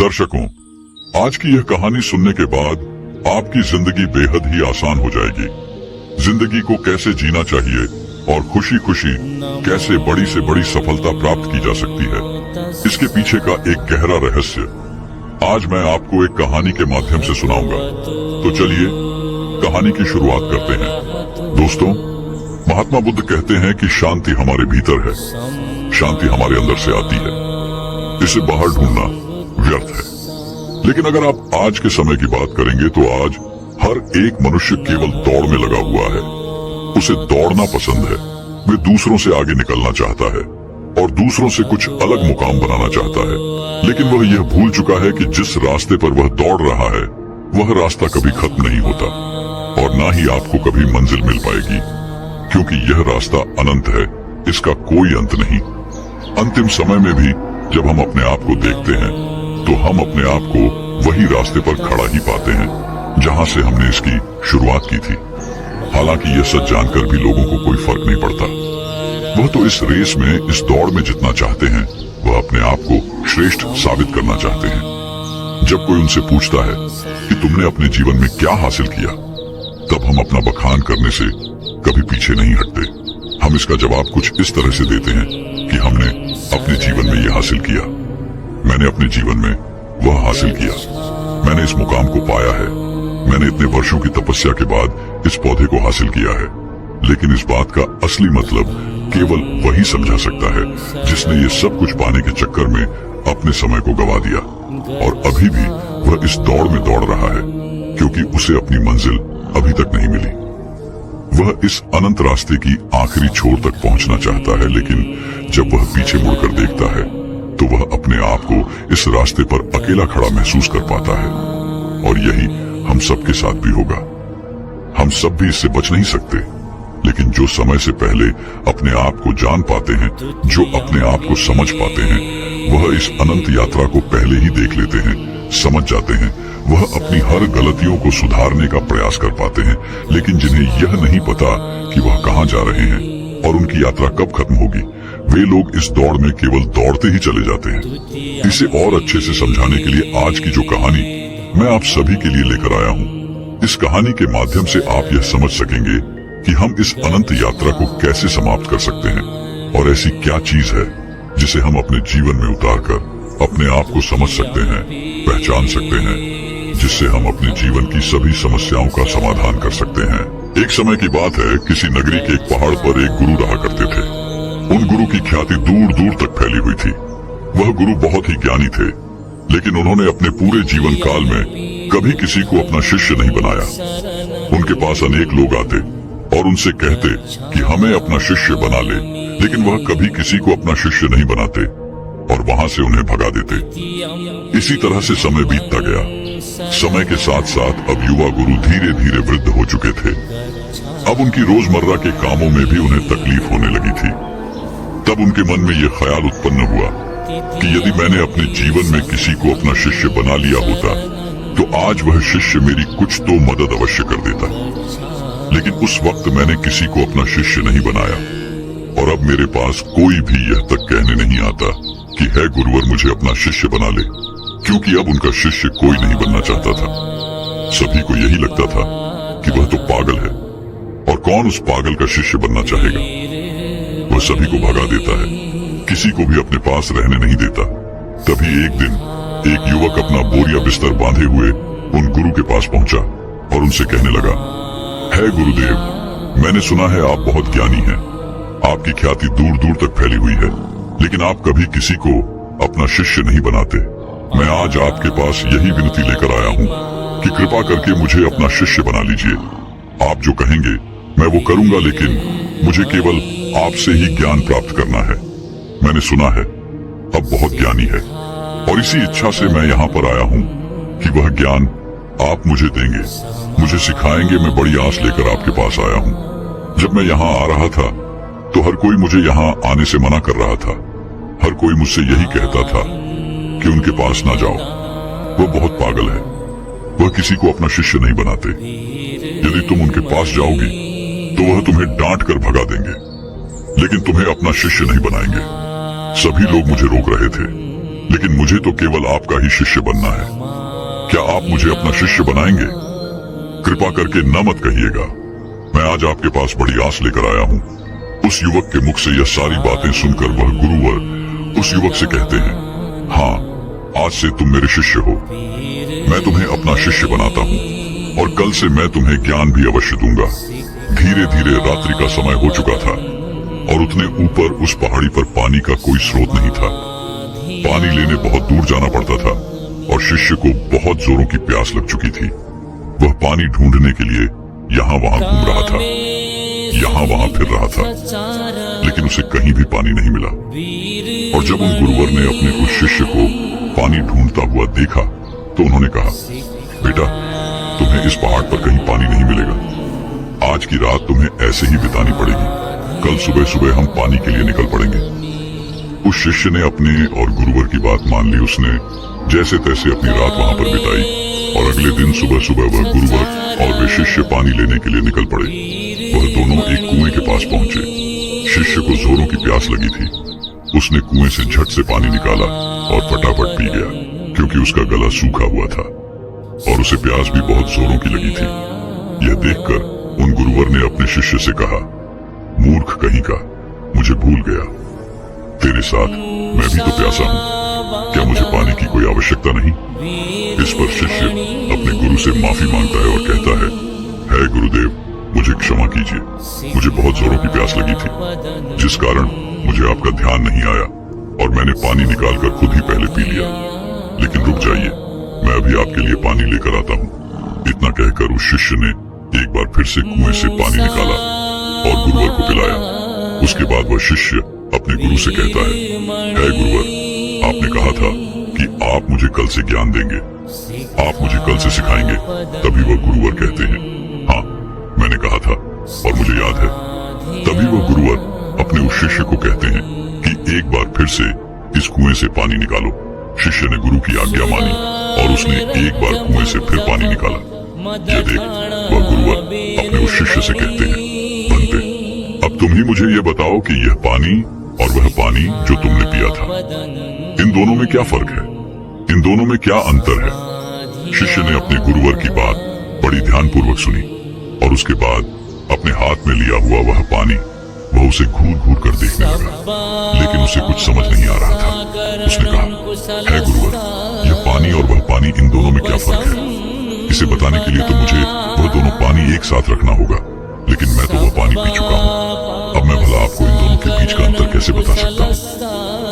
दर्शकों, आज की यह कहानी सुनने के बाद आपकी जिंदगी बेहद ही आसान हो जाएगी। जिंदगी को कैसे जीना चाहिए और खुशी खुशी कैसे बड़ी से बड़ी सफलता प्राप्त की जा सकती है, इसके पीछे का एक गहरा रहस्य आज मैं आपको एक कहानी के माध्यम से सुनाऊंगा। तो चलिए कहानी की शुरुआत करते हैं। दोस्तों, महात्मा बुद्ध कहते हैं कि शांति हमारे भीतर है, शांति हमारे अंदर से आती है, इसे बाहर ढूंढना व्यर्थ है। लेकिन अगर आप आज के समय की बात करेंगे तो आज हर एक मनुष्य केवल दौड़ में लगा हुआ है। उसे दौड़ना पसंद है, वे दूसरों से आगे निकलना चाहता है और दूसरों से कुछ अलग मुकाम बनाना चाहता है। लेकिन वह यह भूल चुका है कि जिस रास्ते पर वह दौड़ रहा है वह रास्ता कभी खत्म नहीं होता और ना ही आपको कभी मंजिल मिल पाएगी, क्योंकि यह रास्ता अनंत है, इसका कोई अंत नहीं। अंतिम समय में भी जब हम अपने आप को देखते हैं तो हम अपने आप को वही रास्ते पर खड़ा ही पाते हैं जहां से हमने इसकी शुरुआत की थी। हालांकि यह सच जानकर भी लोगों को कोई फर्क नहीं पड़ता। वह तो इस रेस में, इस दौड़ में जितना चाहते हैं वह अपने आप को श्रेष्ठ साबित करना चाहते हैं। जब कोई उनसे पूछता है कि तुमने अपने जीवन में क्या हासिल किया, तब हम अपना बखान करने से कभी पीछे नहीं हटते। हम इसका जवाब कुछ इस तरह से देते हैं कि हमने अपने जीवन में यह हासिल किया, मैंने अपने जीवन में वह हासिल किया, मैंने इस मुकाम को पाया है, मैंने इतने वर्षों की तपस्या के बाद इस पौधे को हासिल किया है। लेकिन इस बात का असली मतलब केवल वही समझा सकता है जिसने ये सब कुछ पाने के चक्कर में अपने समय को गवा दिया और अभी भी वह इस दौड़ में दौड़ रहा है, क्योंकि उसे अपनी मंजिल अभी तक नहीं मिली। वह इस अनंत रास्ते की आखिरी छोर तक पहुंचना चाहता है, लेकिन जब वह पीछे मुड़कर देखता है तो वह अपने आप को इस रास्ते पर अकेला खड़ा महसूस कर पाता है। और यही हम सबके साथ भी होगा। हम सब भी इससे बच नहीं सकते, लेकिन जो समय से पहले अपने आप को जान पाते हैं, जो अपने आप को समझ पाते हैं, वह इस अनंत यात्रा को पहले ही देख लेते हैं, समझ जाते हैं। वह अपनी हर गलतियों को सुधारने का प्रयास कर पाते हैं, लेकिन जिन्हें यह नहीं पता कि वह कहां जा रहे हैं और उनकी यात्रा कब खत्म होगी, वे लोग इस दौड़ में केवल दौड़ते ही चले जाते हैं। इसे और अच्छे से समझाने के लिए आज की जो कहानी मैं आप सभी के लिए लेकर आया हूँ, इस कहानी के माध्यम से आप यह समझ सकेंगे कि हम इस अनंत यात्रा को कैसे समाप्त कर सकते हैं और ऐसी क्या चीज है जिसे हम अपने जीवन में उतारकर अपने आप को समझ सकते हैं, पहचान सकते हैं, जिससे हम अपने जीवन की सभी समस्याओं का समाधान कर सकते हैं। एक समय की बात है, किसी नगरी के एक पहाड़ पर एक गुरु रहा करते थे। उन गुरु की ख्याति दूर दूर तक फैली हुई थी। वह गुरु बहुत ही ज्ञानी थे, लेकिन उन्होंने अपने पूरे जीवन काल में कभी किसी को अपना शिष्य नहीं बनाया। उनके पास अनेक लोग आते और उनसे कहते कि हमें अपना शिष्य बना ले, लेकिन वह कभी किसी को अपना शिष्य नहीं बनाते और वहां से उन्हें भगा देते। इसी तरह से समय बीतता गया। समय के साथ साथ अब युवा गुरु धीरे धीरे वृद्ध हो चुके थे। अब उनकी रोजमर्रा के कामों में भी उन्हें तकलीफ होने लगी थी। तब उनके मन में यह ख्याल उत्पन्न हुआ कि यदि मैंने अपने जीवन में किसी को अपना शिष्य बना लिया होता तो आज वह शिष्य मेरी कुछ तो मदद अवश्य कर देता। लेकिन उस वक्त मैंने किसी को अपना शिष्य नहीं बनाया और अब मेरे पास कोई भी यह तक कहने नहीं आता कि है गुरुवर मुझे अपना शिष्य बना ले, क्योंकि अब उनका शिष्य कोई नहीं बनना चाहता था। सभी को यही लगता था कि वह तो पागल है और कौन उस पागल का शिष्य बनना चाहेगा। वह सभी को भगा देता है, किसी को भी अपने पास रहने नहीं देता। तभी एक दिन एक युवक अपना बोरिया बिस्तर बांधे हुए उन गुरु के पास पहुंचा और उनसे कहने लगा, है गुरुदेव, मैंने सुना है आप बहुत ज्ञानी हैं, आपकी ख्याति दूर दूर तक फैली हुई है, लेकिन आप कभी किसी को अपना शिष्य नहीं बनाते। मैं आज आपके पास यही विनती लेकर आया हूँ कि कृपा करके मुझे अपना शिष्य बना लीजिए। आप जो कहेंगे मैं वो करूंगा, लेकिन मुझे केवल आपसे ही ज्ञान प्राप्त करना है। मैंने सुना है अब बहुत ज्ञानी है और इसी इच्छा से मैं यहाँ पर आया हूँ कि वह ज्ञान आप मुझे देंगे, मुझे सिखाएंगे। मैं बड़ी आस लेकर आपके पास आया हूँ। जब मैं यहाँ आ रहा था तो हर कोई मुझे यहाँ आने से मना कर रहा था। हर कोई मुझसे यही कहता था कि उनके पास ना जाओ, वह बहुत पागल है, वह किसी को अपना शिष्य नहीं बनाते। यदि तुम उनके पास जाओगी तो वह तुम्हें डांट कर भगा देंगे, लेकिन तुम्हें अपना शिष्य नहीं बनाएंगे। सभी लोग मुझे रोक रहे थे, लेकिन मुझे तो केवल आपका ही शिष्य बनना है। क्या आप मुझे अपना शिष्य बनाएंगे? कृपा करके न मत कहिएगा। मैं आज आपके पास बड़ी आस लेकर आया हूँ। उस युवक के मुख से यह सारी बातें सुनकर वह गुरुवर उस युवक से कहते हैं, हाँ, आज से तुम मेरे शिष्य हो। मैं तुम्हें अपना शिष्य बनाता हूँ और कल से मैं तुम्हें ज्ञान भी अवश्य दूंगा। धीरे धीरे रात्रि का समय हो चुका था और उतने ऊपर उस पहाड़ी पर पानी का कोई स्रोत नहीं था। पानी लेने बहुत दूर जाना पड़ता था और शिष्य को बहुत जोरों की प्यास लग चुकी थी। वह पानी ढूंढने के लिए यहाँ वहाँ घूम रहा था, यहाँ वहाँ फिर रहा था, लेकिन उसे कहीं भी पानी नहीं मिला। और जब उन गुरुवर ने अपने उस शिष्य को पानी ढूंढता हुआ देखा तो उन्होंने कहा, बेटा, तुम्हें इस पहाड़ पर कहीं पानी नहीं मिलेगा। आज की रात तुम्हें ऐसे ही बितानी पड़ेगी। कल सुबह सुबह हम पानी के लिए निकल पड़ेंगे। उस शिष्य ने अपने और गुरुवर की बात मान ली। उसने जैसे तैसे अपनी रात वहां पर बिताई और अगले दिन सुबह सुबह वह गुरुवर और वे शिष्य पानी लेने के लिए निकल पड़े। वह दोनों एक कुएं के पास पहुंचे। शिष्य को जोरों की प्यास लगी थी। उसने कुएं से झट से पानी निकाला और फटाफट पी गया, क्योंकि उसका गला सूखा हुआ था और उसे प्यास भी बहुत जोरों की लगी थी। यह देखकर उन गुरुवर ने अपने शिष्य से कहा, मूर्ख कहीं का, मुझे भूल गया। तेरे साथ मैं भी तो प्यासा हूँ, क्या मुझे पानी की कोई आवश्यकता नहीं? इस पर शिष्य अपने गुरु से माफी मांगता है और कहता है गुरुदेव, मुझे क्षमा कीजिए। मुझे बहुत जोरों की प्यास लगी थी, जिस कारण मुझे आपका ध्यान नहीं आया और मैंने पानी निकालकर खुद ही पहले पी लिया। लेकिन रुक जाइए, मैं अभी आपके लिए पानी लेकर आता हूँ। इतना कहकर उस शिष्य ने एक बार फिर से कुएं से पानी निकाला और गुरुवर को पिलाया। उसके बाद वह शिष्य अपने गुरु से कहता है गुरुवर, आपने कहा था कि आप मुझे कल से ज्ञान देंगे, आप मुझे कल से सिखाएंगे। तभी वह गुरुवर कहते हैं, हाँ, मैंने कहा था और मुझे याद है। तभी वह गुरुवर अपने उस शिष्य को कहते हैं कि एक बार फिर से इस कुएं से पानी निकालो। शिष्य ने गुरु की आज्ञा मानी और उसने एक बार कुएं से फिर पानी निकाला। यह देख वह गुरुवर अपने उस शिष्य से कहते हैं, बनते, अब तुम ही मुझे यह बताओ कि यह पानी और वह पानी जो तुमने पिया था, इन दोनों में क्या फर्क है? इन दोनों में क्या अंतर है? शिष्य ने अपने गुरुवर की बात बड़ी ध्यानपूर्वक सुनी और उसके बाद अपने हाथ में लिया हुआ वह पानी वह उसे घूर घूर कर देखने लगा, लेकिन उसे कुछ समझ नहीं आ रहा था। उसने कहा, गुरुवर, यह पानी और वह पानी, इन दोनों में क्या फर्क है? इसे बताने के लिए तो मुझे वह दोनों पानी एक साथ रखना होगा, लेकिन मैं तो वह पानी पी चुका हूँ। अब मैं भला आपको इन दोनों के बीच का अंतर कैसे बता सकता हूँ?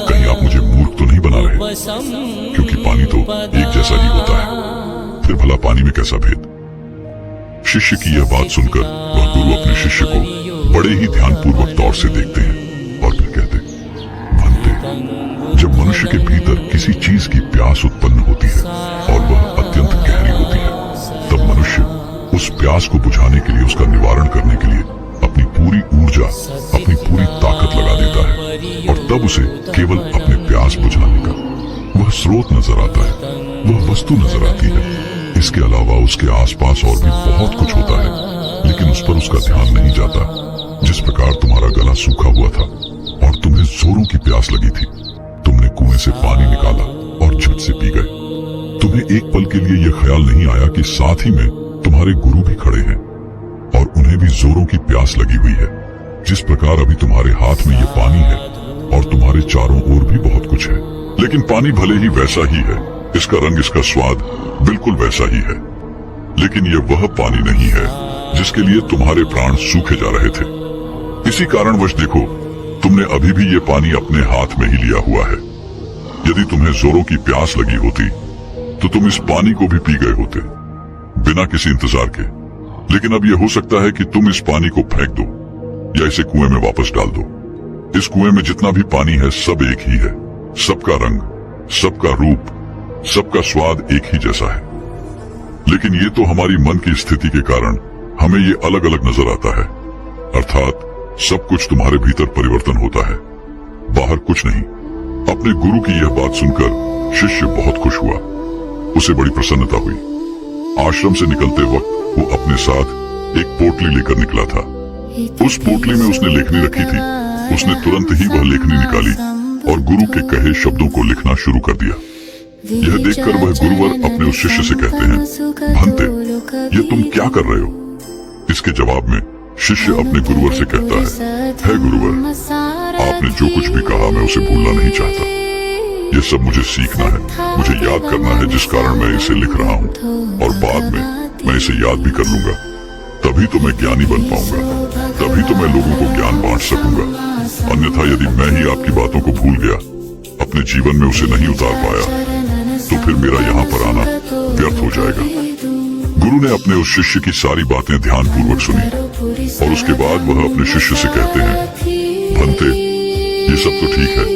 कहीं आप मुझे मूर्ख तो नहीं बना रहे? क्योंकि पानी तो एक जैसा ही होता है, फिर भला पानी में कैसा भेद? शिष्य की यह बात सुनकर वह गुरु अपने शिष्य को बड़े ही ध्यानपूर्वक तौर से देखते हैं और फिर कहते, बनते, जब मनुष्य के भीतर किसी चीज की प्यास उत्पन्न होती है और वह अत्यंत गहरी होती है, तब मनुष्य उस प्यास को बुझाने के लिए, उसका निवारण करने के लिए अपनी पूरी ऊर्जा, अपनी पूरी ताकत लगा देता है और तब उसे केवल अपने प्यास बुझाने का वह स्रोत नजर आता है, वह वस्तु नजर आती है। इसके अलावा उसके आसपास और भी बहुत कुछ होता है, लेकिन उस पर उसका ध्यान नहीं जाता। जिस प्रकार तुम्हारा गला सूखा हुआ था और तुम्हें जोरों की प्यास लगी थी, तुमने कुएं से पानी निकाला और झट से पी गए। तुम्हें एक पल के लिए यह ख्याल नहीं आया कि साथ ही में तुम्हारे गुरु भी खड़े हैं और उन्हें भी जोरों की प्यास लगी हुई है। जिस प्रकार अभी तुम्हारे हाथ में यह पानी है और तुम्हारे चारों ओर भी बहुत कुछ है, लेकिन पानी भले ही वैसा ही है, इसका रंग, इसका स्वाद बिल्कुल वैसा ही है, लेकिन यह वह पानी नहीं है जिसके लिए तुम्हारे प्राण सूखे जा रहे थे। इसी कारणवश देखो, तुमने अभी भी ये पानी अपने हाथ में ही लिया हुआ है। यदि तुम्हें जोरों की प्यास लगी होती तो तुम इस पानी को भी पी गए होते, बिना किसी इंतजार के। लेकिन अब यह हो सकता है कि तुम इस पानी को फेंक दो या इसे कुएं में वापस डाल दो। इस कुएं में जितना भी पानी है सब एक ही है, सबका रंग, सबका रूप, सबका स्वाद एक ही जैसा है। लेकिन ये तो हमारी मन की स्थिति के कारण हमें ये अलग अलग नजर आता है। अर्थात सब कुछ तुम्हारे भीतर परिवर्तन होता है, बाहर कुछ नहीं। अपने गुरु की यह बात सुनकर शिष्य बहुत खुश हुआ, उसे बड़ी प्रसन्नता हुई। आश्रम से निकलते वक्त वो अपने साथ एक पोटली लेकर निकला था। उस पोटली में उसने लेखनी रखी थी। उसने तुरंत ही वह लेखनी निकाली और गुरु के कहे शब्दों को लिखना शुरू कर दिया। यह देखकर वह गुरुवर अपने उस शिष्य से कहते हैं, भंते, ये तुम क्या कर रहे हो? इसके जवाब में शिष्य अपने गुरुवर से कहता है गुरुवर, आपने जो कुछ भी कहा मैं उसे भूलना नहीं चाहता। ये सब मुझे सीखना है, मुझे याद करना है, जिस कारण मैं इसे लिख रहा हूँ, और बाद में मैं इसे याद भी कर लूंगा। तभी तो मैं ज्ञानी बन पाऊंगा, तभी तो मैं लोगों को ज्ञान बांट सकूंगा। अन्यथा यदि मैं ही आपकी बातों को भूल गया, अपने जीवन में उसे नहीं उतार पाया, तो फिर मेरा यहाँ पर आना व्यर्थ हो जाएगा। गुरु ने अपने उस शिष्य की सारी बातें ध्यानपूर्वक सुनी और उसके बाद वह अपने शिष्य से कहते हैं, भंते, ये सब तो ठीक है,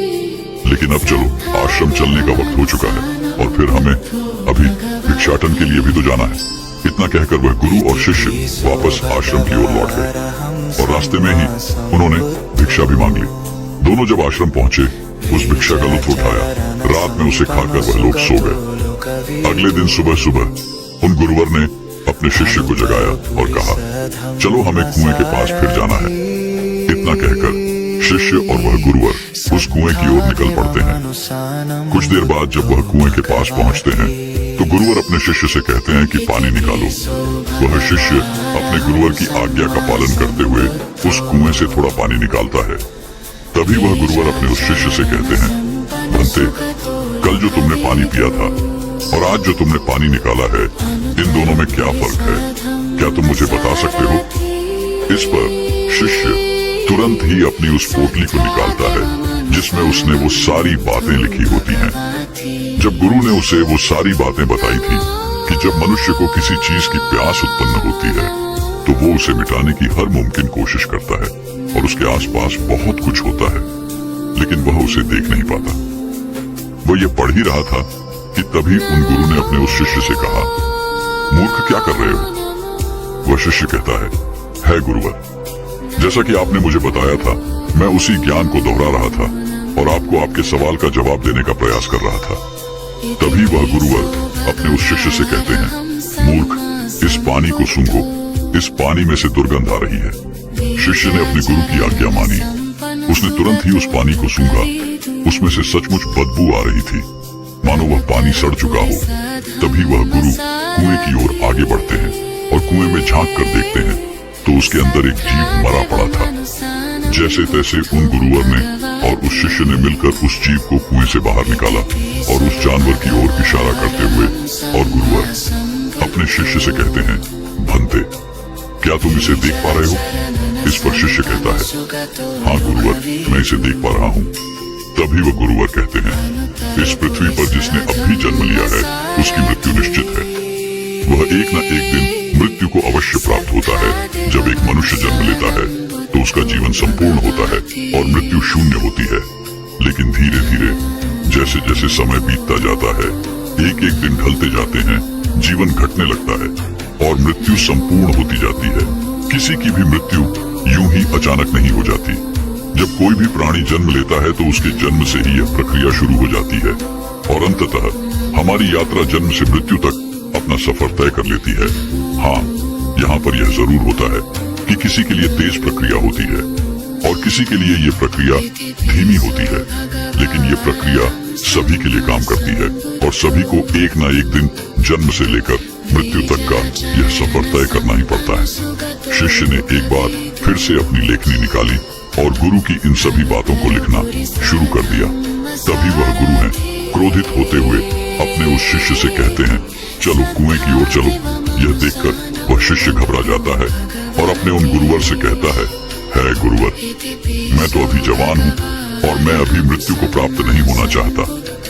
लेकिन अब चलो, आश्रम चलने का वक्त हो चुका है और फिर हमें अभी भिक्षाटन के लिए भी तो जाना है। इतना कहकर वह गुरु और शिष्य वापस आश्रम की ओर लौट गए और रास्ते में ही उन्होंने भिक्षा भी मांग ली। दोनों जब आश्रम पहुंचे, उस भिक्षा का लुत्फ उठाया। रात में उसे खाकर वह लोग सो गए। अगले दिन सुबह सुबह उन गुरुवर ने अपने शिष्य को जगाया और कहा, चलो हमें कुएं के पास फिर जाना है। इतना कहकर शिष्य और वह गुरुवर उस कुएं की ओर निकल पड़ते हैं। कुछ देर बाद जब वह कुएं के पास पहुंचते हैं तो गुरुवर अपने शिष्य से कहते हैं कि पानी निकालो। वह शिष्य अपने गुरुवर की आज्ञा का पालन करते हुए उस कुएं से थोड़ा पानी निकालता है। तभी वह गुरुवर अपने उस शिष्य से कहते हैं, भंते, कल जो तुमने पानी पिया था और आज जो तुमने पानी निकाला है, इन दोनों में क्या फर्क है? क्या तुम मुझे बता सकते हो? इस पर शिष्य तुरंत ही अपनी उस पोटली को निकालता है जिसमें उसने वो सारी बातें लिखी होती हैं। जब गुरु ने उसे वो सारी बातें बताई थी कि जब मनुष्य को किसी चीज की प्यास उत्पन्न होती है तो वो उसे मिटाने की हर मुमकिन कोशिश करता है और उसके आसपास बहुत कुछ होता है, लेकिन वह उसे देख नहीं पाता। वो ये पढ़ ही रहा था कि तभी उन गुरु ने अपने उस शिष्य से कहा, मूर्ख, क्या कर रहे हो? वह शिष्य कहता है गुरुवर, जैसा कि आपने मुझे बताया था, मैं उसी ज्ञान को दोहरा रहा था और आपको आपके सवाल का जवाब देने का प्रयास कर रहा था। तभी वह गुरुवर अपने उस शिष्य से कहते हैं, मूर्ख, इस पानी को सूंघो, इस पानी में से दुर्गंध आ रही है। शिष्य ने अपने गुरु की आज्ञा मानी। उसने तुरंत ही उस पानी को सूंघा। उसमें से सचमुच बदबू आ रही थी, मानो वह पानी सड़ चुका हो। तभी वह गुरु कुएं की ओर आगे बढ़ते हैं और कुएं में झांक कर देखते हैं तो उसके अंदर एक जीव मरा पड़ा था। जैसे तैसे उन गुरुवर ने और उस शिष्य ने मिलकर उस जीव को कुएं से बाहर निकाला और उस जानवर की ओर इशारा करते हुए और गुरुवर अपने शिष्य से कहते हैं, भंते, क्या तुम इसे देख पा रहे हो? इस पर शिष्य कहता है, हाँ गुरुवर, मैं इसे देख पा रहा हूँ। तभी वह गुरुवर कहते हैं, इस पृथ्वी पर जिसने अब भी जन्म लिया है उसकी मृत्यु निश्चित है। वह एक न एक दिन मृत्यु को अवश्य प्राप्त होता है। जब एक मनुष्य जन्म लेता है तो उसका जीवन संपूर्ण होता है और मृत्यु शून्य होती है। लेकिन धीरे धीरे जैसे जैसे समय बीतता जाता है, एक एक दिन ढलते जाते हैं, जीवन घटने लगता है और मृत्यु संपूर्ण होती जाती है। किसी की भी मृत्यु यूं ही अचानक नहीं हो जाती। जब कोई भी प्राणी जन्म लेता है तो उसके जन्म से ही यह प्रक्रिया शुरू हो जाती है और अंततः हमारी यात्रा जन्म से मृत्यु तक अपना सफर तय कर लेती है। हाँ, यहाँ पर यह जरूर होता है कि किसी के लिए तेज प्रक्रिया होती है और किसी के लिए ये प्रक्रिया धीमी होती है, लेकिन ये प्रक्रिया सभी के लिए काम करती है और सभी को एक ना एक दिन जन्म से लेकर मृत्यु तक का यह सफर तय करना ही पड़ता है। शिष्य ने एक बार फिर से अपनी लेखनी निकाली और गुरु की इन सभी बातों को लिखना शुरू कर दिया। तभी वह गुरु है क्रोधित होते हुए अपने उस शिष्य से कहते हैं, चलो कुएं की ओर चलो। यह देखकर वह शिष्य घबरा जाता है और अपने उन गुरुवर से कहता है गुरुवर, मैं तो अभी जवान हूँ और मैं अभी मृत्यु को प्राप्त नहीं होना चाहता,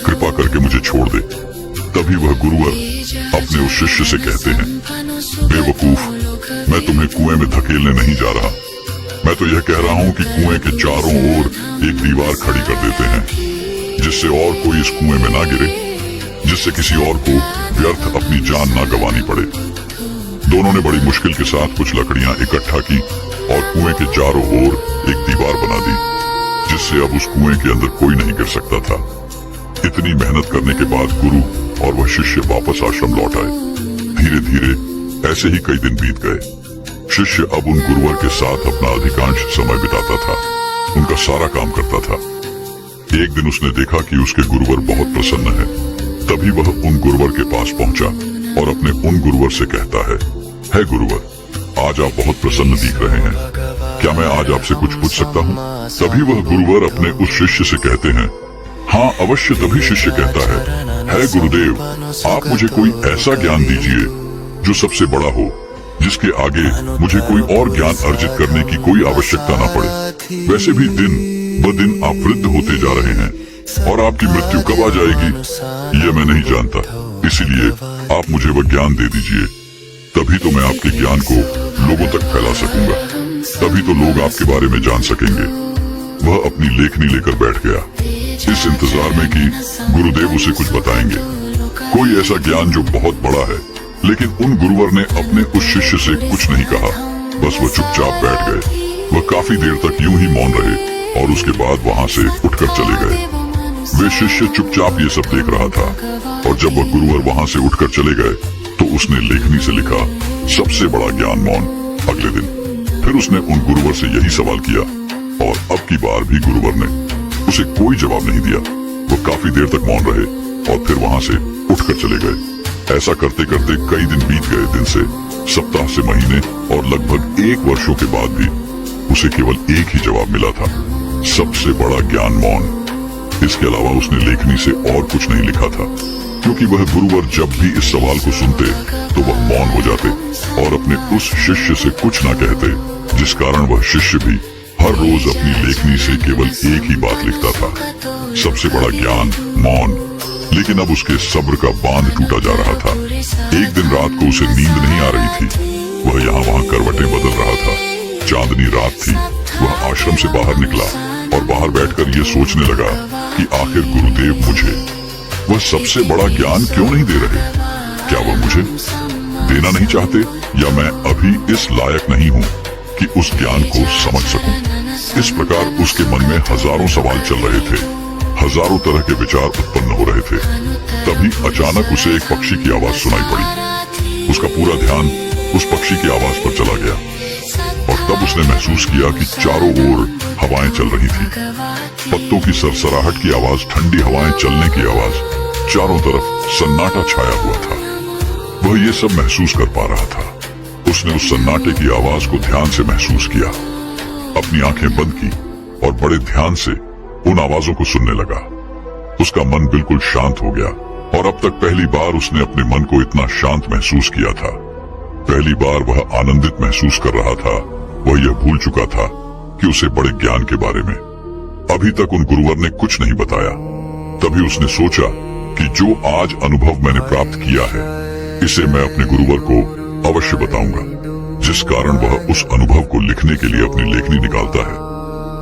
कृपा करके मुझे छोड़ दे। तभी वह गुरुवर अपने उस शिष्य से कहते हैं, बेवकूफ, मैं तुम्हें कुएं में धकेलने नहीं जा रहा। मैं तो यह कह रहा हूँ कि कुएं के चारों ओर एक दीवार खड़ी कर देते हैं जिससे और कोई इस कुएं में ना गिरे, जिससे किसी और को व्यर्थ अपनी जान ना गंवानी पड़े। दोनों ने बड़ी मुश्किल के साथ कुछ लकड़ियां इकट्ठा की और कुएं के चारों ओर एक दीवार बना दी जिससे अब उस कुएं के अंदर कोई नहीं गिर सकता था। इतनी मेहनत करने के बाद गुरु और वह शिष्य वापस आश्रम लौट आए। धीरे धीरे ऐसे ही कई दिन बीत गए। शिष्य अब उन गुरुवर के साथ अपना अधिकांश समय बिताता था, उनका सारा काम करता था। एक दिन उसने देखा कि उसके गुरुवर बहुत प्रसन्न है। तभी वह उन गुरुवर के पास पहुंचा और अपने उन गुरुवर से कहता है गुरुवर, आज आप बहुत प्रसन्न दिख रहे हैं, क्या मैं आज आपसे कुछ पूछ सकता हूँ? तभी वह गुरुवर अपने उस शिष्य से कहते हैं, हाँ अवश्य। तभी शिष्य कहता है गुरुदेव, आप मुझे कोई ऐसा ज्ञान दीजिए जो सबसे बड़ा हो, जिसके आगे मुझे कोई और ज्ञान अर्जित करने की कोई आवश्यकता न पड़े। वैसे भी दिन ब दिन आप वृद्ध होते जा रहे हैं और आपकी मृत्यु कब आ जाएगी ये मैं नहीं जानता, इसीलिए आप मुझे वह ज्ञान दे दीजिए, तभी तो मैं आपके ज्ञान को लोगों तक फैला सकूंगा, तभी तो लोग आपके बारे में जान सकेंगे। वह अपनी लेखनी लेकर बैठ गया, इस इंतजार में कि गुरुदेव उसे कुछ बताएंगे, कोई ऐसा ज्ञान जो बहुत बड़ा है। लेकिन उन गुरुवर ने अपने उस शिष्य से कुछ नहीं कहा, बस वो चुपचाप बैठ गए। वह काफी देर तक यूं ही मौन रहे और उसके बाद वहां से उठकर चले गए। वे शिष्य चुपचाप ये सब देख रहा था और जब वह गुरुवर वहां से उठकर चले गए तो उसने लेखनी से लिखा, सबसे बड़ा ज्ञान मौन। अगले दिन फिर उसने उन गुरुवर से यही सवाल किया और अब की बार भी गुरुवर ने उसे कोई जवाब नहीं दिया। वो काफी देर तक मौन रहे और फिर वहां से उठकर चले गए। ऐसा करते करते कई दिन बीत गए, दिन से सप्ताह से महीने और लगभग 1 वर्षों के बाद भी उसे केवल एक ही जवाब मिला था, सबसे बड़ा ज्ञान मौन। इसके अलावा उसने लेखनी से और कुछ नहीं लिखा था, क्योंकि वह गुरुवर जब भी इस सवाल को सुनते तो वह मौन हो जाते और अपने उस शिष्य से कुछ ना कहते, जिस कारण वह शिष्य भी हर रोज अपनी लेखनी से केवल एक ही बात लिखता था, सबसे बड़ा ज्ञान मौन। लेकिन अब उसके सब्र का बांध टूटा जा रहा था। एक दिन रात को उसे नींद नहीं आ रही थी, वह यहाँ वहाँ करवटें बदल रहा था। चांदनी रात थी। वह आश्रम से बाहर निकला और बाहर बैठकर ये सोचने लगा कि आखिर गुरुदेव मुझे वह सबसे बड़ा ज्ञान क्यों नहीं दे रहे? क्या वह मुझे देना नहीं चाहते या मैं अभी इस लायक नहीं हूँ कि उस ज्ञान को समझ सकूं? इस प्रकार उसके मन में हजारों सवाल चल रहे थे, हजारों तरह के विचार उत्पन्न हो रहे थे। तभी अचानक उसे एक पक्षी की आवाज सुनाई पड़ी। उसका पूरा ध्यान उस पक्षी की आवाज पर चला गया और तब उसने महसूस किया कि चारों ओर हवाएं चल रही थी। पत्तों की सरसराहट की आवाज, ठंडी हवाएं चलने की आवाज, चारों तरफ सन्नाटा छाया हुआ था। वह ये सब महसूस कर पा रहा था। उसने उस सन्नाटे की आवाज को ध्यान से महसूस किया, अपनी आंखें बंद की और बड़े ध्यान से उन आवाजों को सुनने लगा। उसका मन बिल्कुल शांत हो गया और अब तक पहली बार उसने अपने मन को इतना शांत महसूस किया था। पहली बार वह आनंदित महसूस कर रहा था। वह यह भूल चुका था कि उसे बड़े ज्ञान के बारे में अभी तक उन गुरुवर ने कुछ नहीं बताया। तभी उसने सोचा कि जो आज अनुभव मैंने प्राप्त किया है, इसे मैं अपने गुरुवर को अवश्य बताऊंगा, जिस कारण वह उस अनुभव को लिखने के लिए अपनी लेखनी निकालता है।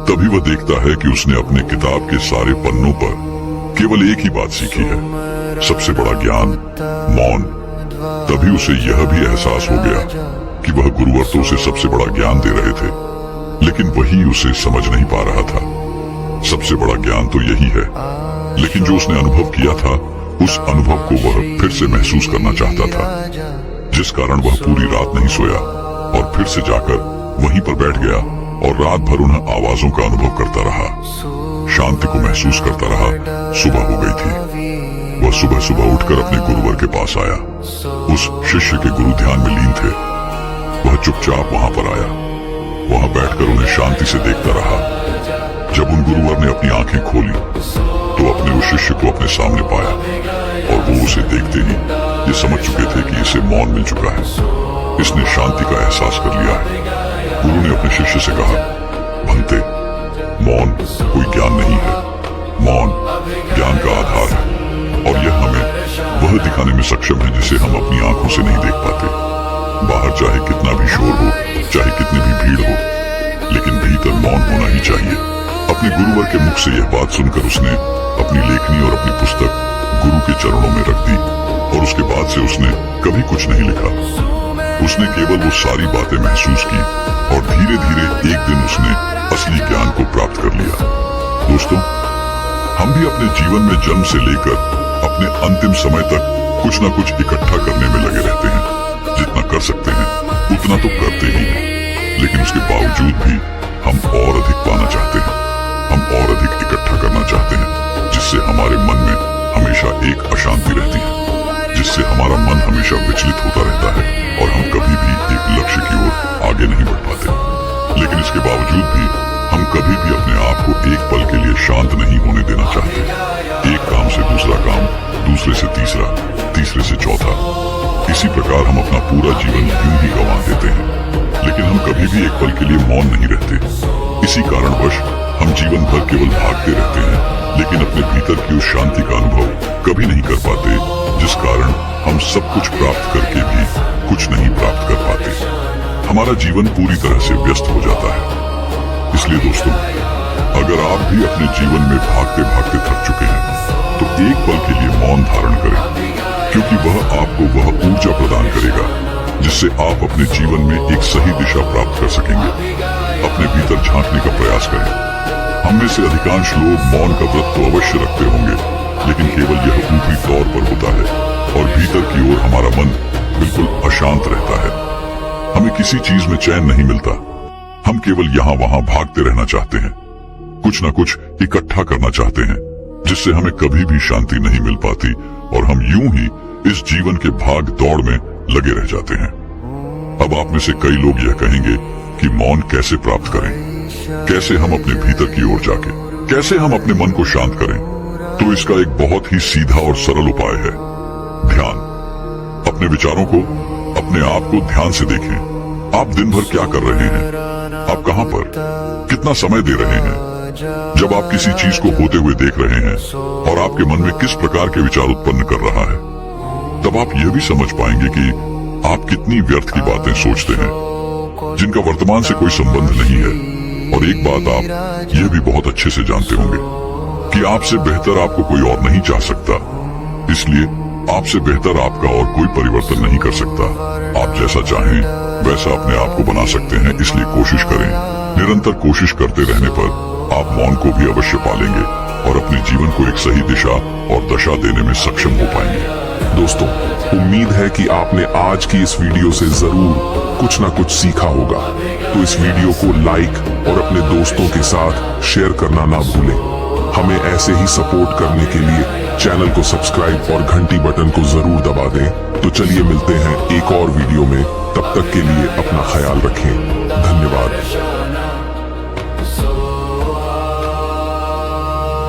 तभी वह देखता है कि उसने अपने किताब के सारे पन्नों पर केवल एक ही बात सीखी है, सबसे बड़ा ज्ञान मौन। तभी उसे यह भी एहसास हो गया कि वह गुरुवर तो उसे सबसे बड़ा ज्ञान दे रहे थे, लेकिन वही उसे समझ नहीं पा रहा था। सबसे बड़ा ज्ञान तो यही है, लेकिन जो उसने अनुभव किया था, उस अनुभव को वह फिर से महसूस करना चाहता था, जिस कारण वह पूरी रात नहीं सोया और फिर से जाकर वहीं पर बैठ गया और रात भर उन आवाजों का अनुभव करता रहा, शांति को महसूस करता रहा। सुबह हो गई थी। वह सुबह सुबह उठकर अपने गुरुवर के पास आया। उस शिष्य के गुरु ध्यान में लीन थे। वह चुपचाप वहां पर आया, वहां बैठकर उन्हें शांति से देखता रहा। जब उन गुरुवर ने अपनी आंखें खोली तो अपने उस शिष्य को अपने सामने पाया और वो उसे देखते ही ये समझ चुके थे कि इसे मौन मिल चुका है, इसने शांति का एहसास कर लिया है। गुरु ने अपने शिष्य से कहा, भंते, मौन कोई ज्ञान नहीं है, मौन ज्ञान का आधार है और यह हमें वह दिखाने में सक्षम है जिसे हम अपनी आंखों से नहीं देख पाते। बाहर चाहे कितना भी शोर हो, चाहे कितनी भी भीड़ हो, लेकिन भीतर मौन होना ही चाहिए। अपने गुरुवर के मुख से यह बात सुनकर उसने अपनी लेखनी और अपनी पुस्तक गुरु के चरणों में रख दी और उसके बाद से उसने कभी कुछ नहीं लिखा। उसने केवल वो सारी बातें महसूस की और धीरे धीरे एक दिन उसने असली ज्ञान को प्राप्त कर लिया। दोस्तों, हम भी अपने जीवन में जन्म से लेकर अपने अंतिम समय तक कुछ न कुछ इकट्ठा करने में लगे रहते हैं। जितना कर सकते हैं उतना तो करते ही हैं, लेकिन उसके बावजूद भी हम और अधिक पाना चाहते हैं, हम और अधिक इकट्ठा करना चाहते हैं, जिससे हमारे मन में हमेशा एक अशांति रहती है, जिससे हमारा मन हमेशा विचलित होता रहता है और हम कभी भी एक लक्ष्य की ओर आगे नहीं बढ़ पाते। लेकिन इसके बावजूद भी हम कभी भी अपने आप को एक पल के लिए शांत नहीं होने देना चाहते। एक काम से दूसरा काम, दूसरे से तीसरा, तीसरे से चौथा, इसी प्रकार हम अपना पूरा जीवन यूं ही गंवा देते हैं। लेकिन हम कभी भी एक पल के लिए मौन नहीं रहते। इसी कारणवश हम जीवन भर केवल भागते रहते हैं, लेकिन अपने भीतर की उस शांति का अनुभव कभी नहीं कर पाते, जिस कारण हम सब कुछ प्राप्त करके भी कुछ नहीं प्राप्त कर पाते। हमारा जीवन पूरी तरह से व्यस्त हो जाता है। इसलिए दोस्तों, अगर आप भी अपने जीवन में भागते भागते थक चुके हैं, तो एक पल के लिए मौन धारण करें, क्योंकि वह आपको वह ऊर्जा प्रदान करेगा जिससे आप अपने जीवन में एक सही दिशा प्राप्त कर सकेंगे। अपने भीतर झांकने का प्रयास करें। हम में से अधिकांश लोग मौन का व्रत तो अवश्य रखते होंगे, लेकिन केवल यह ऊपरी तौर पर होता है और भीतर की ओर हमारा मन बिल्कुल अशांत रहता है। हमें किसी चीज में चैन नहीं मिलता। हम केवल यहाँ वहाँ भागते रहना चाहते हैं, कुछ न कुछ इकट्ठा करना चाहते हैं, जिससे हमें कभी भी शांति नहीं मिल पाती और हम यूं ही इस जीवन के भाग दौड़ में लगे रह जाते हैं। अब आप में से कई लोग यह कहेंगे कि मौन कैसे प्राप्त करें, कैसे हम अपने भीतर की ओर जाके, कैसे हम अपने मन को शांत करें। तो इसका एक बहुत ही सीधा और सरल उपाय है, ध्यान। अपने विचारों को, अपने आप को ध्यान से देखें। आप दिन भर क्या कर रहे हैं, आप कहां पर, कितना समय दे रहे हैं। जब आप किसी चीज को होते हुए देख रहे हैं और आपके मन में किस प्रकार के विचार उत्पन्न कर रहा है, तब आप यह भी समझ पाएंगे कि आप कितनी व्यर्थ की बातें सोचते हैं, जिनका वर्तमान से कोई संबंध नहीं है। और एक बात आप यह भी बहुत अच्छे से जानते होंगे कि आपसे बेहतर आपको कोई और नहीं चाह सकता, इसलिए आपसे बेहतर आपका और कोई परिवर्तन नहीं कर सकता। आप जैसा चाहें वैसा अपने आप को बना सकते हैं, इसलिए कोशिश करें। निरंतर कोशिश करते रहने पर आप मौन को भी अवश्य पालेंगे और अपने जीवन को एक सही दिशा और दशा देने में सक्षम हो पाएंगे। दोस्तों, उम्मीद है कि आपने आज की इस वीडियो से जरूर कुछ ना कुछ सीखा होगा। तो इस वीडियो को लाइक और अपने दोस्तों के साथ शेयर करना ना भूलें। हमें ऐसे ही सपोर्ट करने के लिए चैनल को सब्सक्राइब और घंटी बटन को जरूर दबा दें। तो चलिए मिलते हैं एक और वीडियो में, तब तक के लिए अपना ख्याल रखें। धन्यवाद।